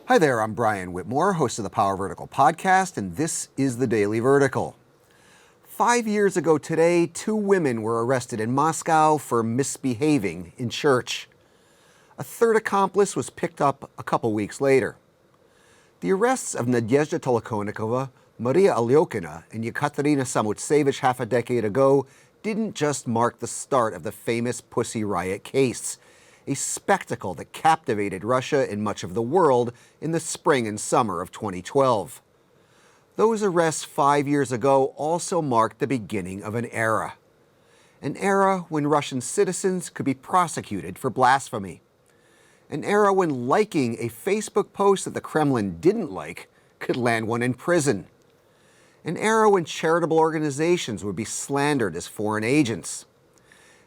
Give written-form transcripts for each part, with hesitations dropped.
Hi there, I'm Brian Whitmore, host of the Power Vertical podcast, and this is the Daily Vertical. 5 years ago today, 2 women were arrested in Moscow for misbehaving in church. A third accomplice was picked up a couple weeks later. The arrests of Nadezhda Tolokonnikova, Maria Alyokina, and Yekaterina Samutsevich half a decade ago didn't just mark the start of the famous Pussy Riot case, a spectacle that captivated Russia and much of the world in the spring and summer of 2012. Those arrests 5 years ago also marked the beginning of an era when Russian citizens could be prosecuted for blasphemy, an era when liking a Facebook post that the Kremlin didn't like could land one in prison, an era when charitable organizations would be slandered as foreign agents,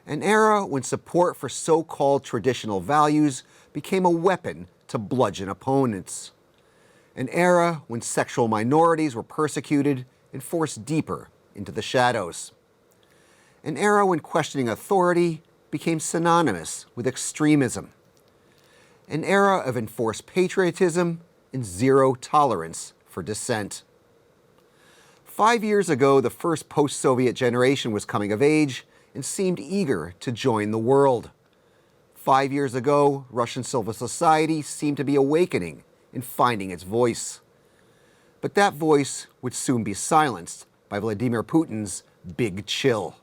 an era when support for so-called traditional values became a weapon to bludgeon opponents, an era when sexual minorities were persecuted and forced deeper into the shadows, an era when questioning authority became synonymous with extremism, an era of enforced patriotism and zero tolerance for dissent. 5 years ago, the first post-Soviet generation was coming of age and seemed eager to join the world. 5 years ago, Russian civil society seemed to be awakening and finding its voice. But that voice would soon be silenced by Vladimir Putin's big chill.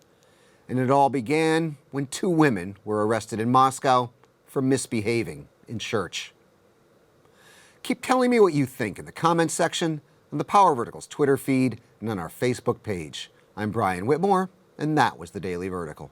And it all began when 2 women were arrested in Moscow for misbehaving in church. Keep telling me what you think in the comments section, on the Power Vertical's Twitter feed, and on our Facebook page. I'm Brian Whitmore, and that was the Daily Vertical.